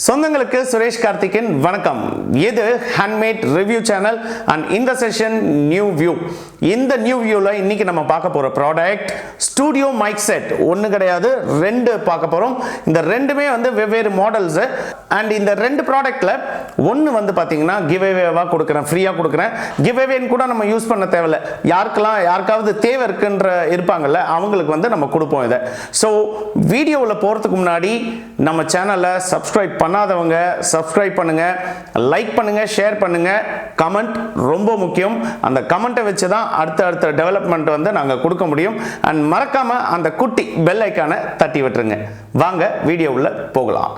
சொந்தங்களுக்கு சுரேஷ் கார்த்திக்கின் வணக்கம். இது ஹேண்ட்மேட் ரிவ்யூ சேனல் அண்ட் இந்த செஷன் நியூ வியூ. இந்த நியூ வியூல இன்னைக்கு நம்ம பார்க்க போற ப்ராடக்ட் ஸ்டூடியோ மைக் செட். ஒன்று கிடையாது, ரெண்டு பார்க்க போறோம். இந்த ரெண்டுமே வந்து வெவ்வேறு மாடல்ஸ். அண்ட் இந்த ரெண்டு ப்ராடக்ட்ல ஒன்று வந்து பார்த்தீங்கன்னா கிவ் அவேவா கொடுக்குறேன், ஃப்ரீயா கொடுக்குறேன். கிவ் அவேன்னு கூட நம்ம யூஸ் பண்ண தேவையில்லை. யாருக்காவது தேவை இருக்குன்ற இருப்பாங்கல்ல, அவங்களுக்கு வந்து நம்ம கொடுப்போம் இதை. ஸோ வீடியோவில் போகிறதுக்கு முன்னாடி நம்ம சேனலை சப்ஸ்கிரைப் பண்ணாதவங்க சப்ஸ்கிரைப் பண்ணுங்க, லைக் பண்ணுங்க, ஷேர் பண்ணுங்க. கமெண்ட் ரொம்ப முக்கியம். அந்த கமெண்ட்டை வச்சு தான் அடுத்த டெவலப்மெண்ட் வந்து நாங்கள் கொடுக்க முடியும். அண்ட் மறக்காம அந்த குட்டி பெல் ஐக்கானை தட்டி விட்டுருங்க. வாங்க வீடியோவுள்ள போகலாம்.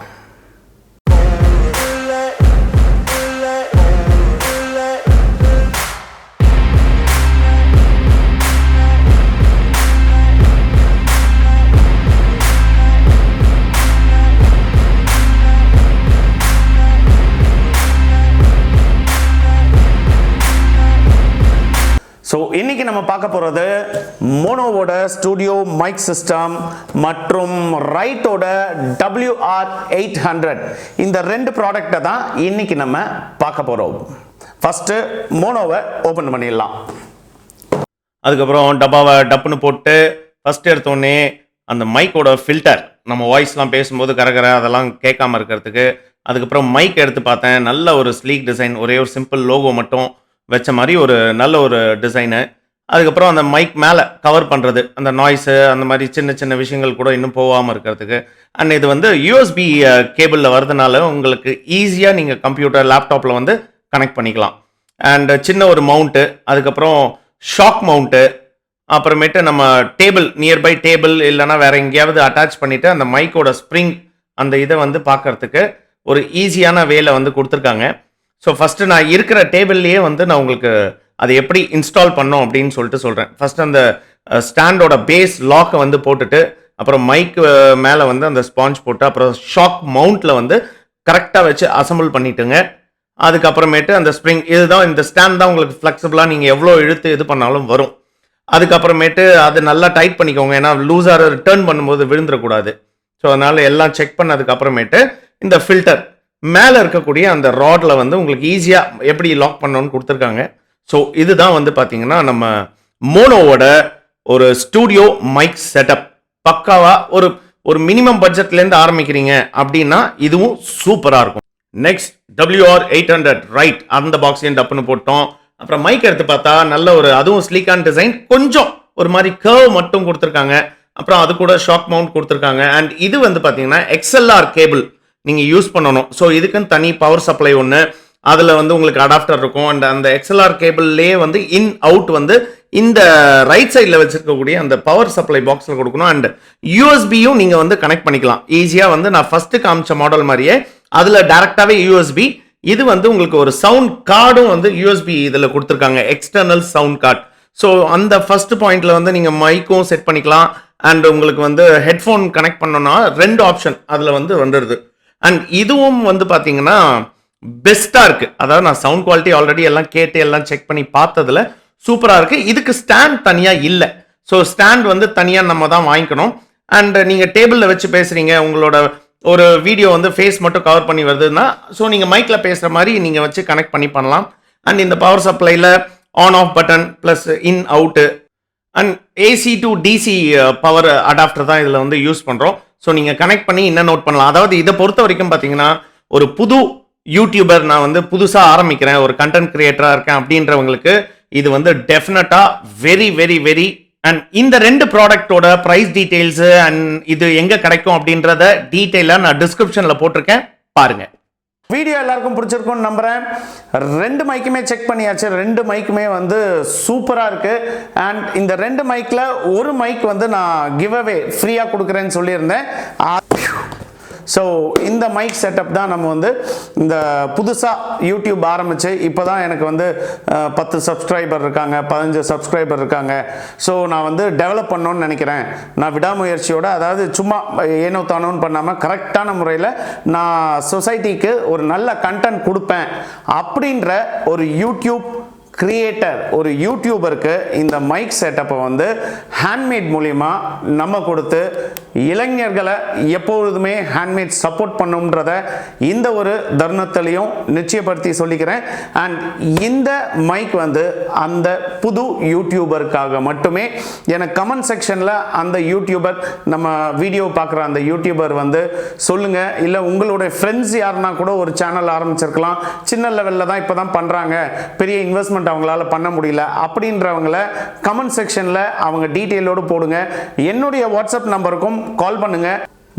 ஸோ இன்னைக்கு நம்ம பார்க்க போகிறது மோனோவோட ஸ்டூடியோ மைக் சிஸ்டம் மற்றும் ரைட்டோட WR800. இந்த ரெண்டு ப்ராடக்டை தான் இன்னைக்கு நம்ம பார்க்க போகிறோம். ஃபஸ்ட்டு மோனோவை ஓப்பன் பண்ணிடலாம். அதுக்கப்புறம் டப்பாவை டப்புன்னு போட்டு ஃபஸ்ட்டு எடுத்தோடனே அந்த மைக்கோட ஃபில்டர், நம்ம வாய்ஸ்லாம் பேசும்போது கரகர அதெல்லாம் கேட்காம இருக்கிறதுக்கு. அதுக்கப்புறம் மைக் எடுத்து பார்த்தேன். நல்ல ஒரு ஸ்லீக் டிசைன், ஒரே ஒரு சிம்பிள் லோகோ மட்டும் வச்ச மாதிரி ஒரு நல்ல ஒரு டிசைனு. அதுக்கப்புறம் அந்த மைக் மேலே கவர் பண்ணுறது, அந்த நாய்ஸு அந்த மாதிரி சின்ன சின்ன விஷயங்கள் கூட இன்னும் போகாமல் இருக்கிறதுக்கு. அண்ட் இது வந்து USB கேபிளில் வரதுனால உங்களுக்கு ஈஸியாக நீங்கள் கம்ப்யூட்டர் லேப்டாப்பில் வந்து கனெக்ட் பண்ணிக்கலாம். அண்ட் சின்ன ஒரு மவுண்ட்டு, அதுக்கப்புறம் ஷாக் மவுண்ட்டு, அப்புறமேட்டு நம்ம டேபிள், நியர்பை டேபிள் இல்லைனா வேறு எங்கேயாவது அட்டாச் பண்ணிவிட்டு அந்த மைக்கோட ஸ்ப்ரிங் அந்த இதை வந்து பார்க்குறதுக்கு ஒரு ஈஸியான வேலை வந்து கொடுத்துருக்காங்க. ஸோ ஃபஸ்ட்டு நான் இருக்கிற டேபிள்லேயே வந்து நான் உங்களுக்கு அதை எப்படி இன்ஸ்டால் பண்ணோம் அப்படின்னு சொல்லிட்டு சொல்கிறேன். ஃபஸ்ட்டு அந்த ஸ்டாண்டோட பேஸ் லாக்கை வந்து போட்டுட்டு, அப்புறம் மைக்கு மேலே வந்து அந்த ஸ்பாஞ்ச் போட்டு, அப்புறம் ஷாக் மவுண்ட்டில் வந்து கரெக்டாக வச்சு அசம்பிள் பண்ணிட்டுங்க. அதுக்கப்புறமேட்டு அந்த ஸ்ப்ரிங், இதுதான் இந்த ஸ்டாண்ட் தான் உங்களுக்கு ஃப்ளெக்சிபிளாக நீங்கள் எவ்வளோ இழுத்து இது பண்ணாலும் வரும். அதுக்கப்புறமேட்டு அது நல்லா டைட் பண்ணிக்கோங்க, ஏன்னா லூஸாக ரிட்டர்ன் பண்ணும்போது விழுந்துடக்கூடாது. ஸோ அதனால் எல்லாம் செக் பண்ணதுக்கு அப்புறமேட்டு இந்த ஃபில்டர் மேலே இருக்கக்கூடிய அந்த ராட்ல வந்து உங்களுக்கு ஈஸியாக எப்படி லாக் பண்ணணும்னு கொடுத்துருக்காங்க. ஸோ இதுதான் வந்து பார்த்தீங்கன்னா நம்ம மோனோவோட ஒரு ஸ்டூடியோ மைக் செட்டப். பக்காவாக ஒரு மினிமம் பட்ஜெட்லேருந்து ஆரம்பிக்கிறீங்க அப்படின்னா இதுவும் சூப்பராக இருக்கும். நெக்ஸ்ட் WR800 ரைட், அந்த பாக்ஸையும் டப்புன்னு போட்டோம். அப்புறம் மைக் எடுத்து பார்த்தா நல்ல ஒரு, அதுவும் ஸ்லீக்கான டிசைன், கொஞ்சம் ஒரு மாதிரி கர்வ் மட்டும் கொடுத்துருக்காங்க. அப்புறம் அது கூட ஷாக் மவுண்ட் கொடுத்துருக்காங்க. அண்ட் இது வந்து பார்த்தீங்கன்னா XLR கேபிள் நீங்கள் யூஸ் பண்ணணும். ஸோ இதுக்குன்னு தனி பவர் சப்ளை ஒன்று, அதில் வந்து உங்களுக்கு அடாப்டர் இருக்கும். அண்ட் அந்த XLR கேபிள்லேயே வந்து இன் அவுட் வந்து இந்த ரைட் சைடில் வச்சுருக்கக்கூடிய அந்த பவர் சப்ளை பாக்ஸில் கொடுக்கணும். அண்ட் யூஎஸ்பியும் நீங்கள் வந்து கனெக்ட் பண்ணிக்கலாம் ஈஸியாக. வந்து நான் ஃபஸ்ட்டு காமிச்ச மாடல் மாதிரியே அதில் டேரெக்டாகவே USB. இது வந்து உங்களுக்கு ஒரு சவுண்ட் கார்டும் வந்து USB இதில் கொடுத்துருக்காங்க, எக்ஸ்டர்னல் சவுண்ட் கார்டு. ஸோ அந்த ஃபர்ஸ்ட் பாயிண்டில் வந்து நீங்கள் மைக்கும் செட் பண்ணிக்கலாம். அண்ட் உங்களுக்கு வந்து ஹெட்ஃபோன் கனெக்ட் பண்ணோன்னா ரெண்டு ஆப்ஷன் அதில் வந்து வந்துடுது. அண்ட் இதுவும் வந்து பார்த்தீங்கன்னா பெஸ்ட்டாக இருக்குது. அதாவது நான் சவுண்ட் குவாலிட்டி ஆல்ரெடி எல்லாம் கேட்டு எல்லாம் செக் பண்ணி பார்த்ததில் சூப்பராக இருக்குது. இதுக்கு ஸ்டாண்ட் தனியாக இல்லை. ஸோ ஸ்டாண்ட் வந்து தனியாக நம்ம தான் வாங்கிக்கணும். அண்ட் நீங்கள் டேபிளில் வச்சு பேசுகிறீங்க, உங்களோட ஒரு வீடியோ வந்து ஃபேஸ் மட்டும் கவர் பண்ணி வருதுன்னா, ஸோ நீங்கள் மைக்கில் பேசுகிற மாதிரி நீங்கள் வச்சு கனெக்ட் பண்ணலாம். அண்ட் இந்த பவர் சப்ளையில் on off button plus in out and AC to DC power adapter தான் இதில் வந்து யூஸ் பண்ணுறோம். ஸோ நீங்கள் கனெக்ட் பண்ணி என்ன நோட் பண்ணலாம். அதாவது இதை பொறுத்த வரைக்கும் பார்த்தீங்கன்னா, ஒரு புது யூடியூபர், நான் வந்து புதுசாக ஆரம்பிக்கிறேன், ஒரு கண்டென்ட் கிரியேட்டராக இருக்கேன் அப்படின்றவங்களுக்கு இது வந்து டெஃபினட்டாக வெரி வெரி வெரி. அண்ட் இந்த ரெண்டு ப்ராடக்டோட ப்ரைஸ் டீட்டெயில்ஸு அண்ட் இது எங்கே கிடைக்கும் அப்படின்றத டீட்டெயிலாக நான் டிஸ்கிரிப்ஷனில் போட்டிருக்கேன், பாருங்கள். வீடியோ எல்லாருக்கும் பிடிச்சிருக்கும்னு நம்புகிறேன். ரெண்டு மைக்குமே செக் பண்ணியாச்சு. ரெண்டு மைக்குமே வந்து சூப்பராக இருக்குது. அண்ட் இந்த ரெண்டு மைக்கில் ஒரு மைக் வந்து நான் கிவ் அவே ஃப்ரீயாக கொடுக்குறேன்னு சொல்லியிருந்தேன். ஸோ இந்த மைக் செட்டப் தான் நம்ம வந்து இந்த புதுசாக யூடியூப் ஆரம்பித்து இப்போ தான் எனக்கு வந்து 10 சப்ஸ்கிரைபர் இருக்காங்க, 15 சப்ஸ்கிரைபர் இருக்காங்க. ஸோ நான் வந்து டெவலப் பண்ணணும்னு நினைக்கிறேன். நான் விடாமுயற்சியோட, அதாவது சும்மா ஏனோ தானோன்னு பண்ணாமல் கரெக்டான முறையில் நான் சொசைட்டிக்கு ஒரு நல்ல கண்டென்ட் கொடுப்பேன் அப்படின்ற ஒரு யூடியூப் கிரியேட்டர் ஒரு யூடியூபருக்கு இந்த மைக் செட்டப்பை வந்து ஹேண்ட்மேட் மூலிமா நம்ம கொடுத்து இளைஞர்களை எப்பொழுதுமே ஹேண்ட்மேட் சப்போர்ட் பண்ணுன்றத இந்த ஒரு தருணத்திலையும் நிச்சயப்படுத்தி சொல்லிக்கிறேன். அண்ட் இந்த மைக் வந்து அந்த புது யூடியூபருக்காக மட்டுமே. எனக்கு கமெண்ட் செக்ஷனில் அந்த யூடியூபர், நம்ம வீடியோ பார்க்குற அந்த யூடியூபர் வந்து சொல்லுங்கள், இல்லை உங்களுடைய ஃப்ரெண்ட்ஸ் யாருன்னா கூட ஒரு சேனல் ஆரம்பிச்சிருக்கலாம், சின்ன லெவலில் தான் இப்போ தான் பண்ணுறாங்க, பெரிய இன்வெஸ்ட்மெண்ட் அவங்களால பண்ண முடியல அப்படின்றவங்கள கமெண்ட் செக்ஷன்ல அவங்க டீடைலோடு போடுங்க. என்னுடைய வாட்ஸ்அப் நம்பருக்கும் கால் பண்ணுங்க.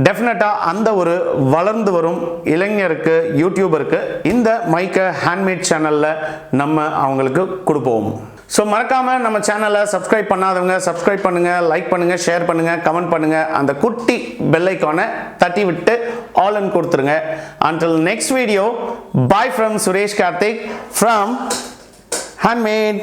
டெஃபினட்டா அந்த ஒரு வளர்ந்து வரும் இளைஞருக்கு யூடியூபருக்கு இந்த மைக்கை ஹேண்ட்மேட் சேனல்ல நம்ம அவங்களுக்கு கொடுப்போம். ஸோ மறக்காம நம்ம சேனலை சப்ஸ்கிரைப் பண்ணாதவங்க சப்ஸ்கிரைப் பண்ணுங்க, லைக் பண்ணுங்க, ஷேர் பண்ணுங்க, கமெண்ட் பண்ணுங்க, அந்த குட்டி பெல் ஐகானை தட்டி விட்டு ஆல் கொடுத்துருங்க. until next video, bye from Suresh Karthik from Handmade.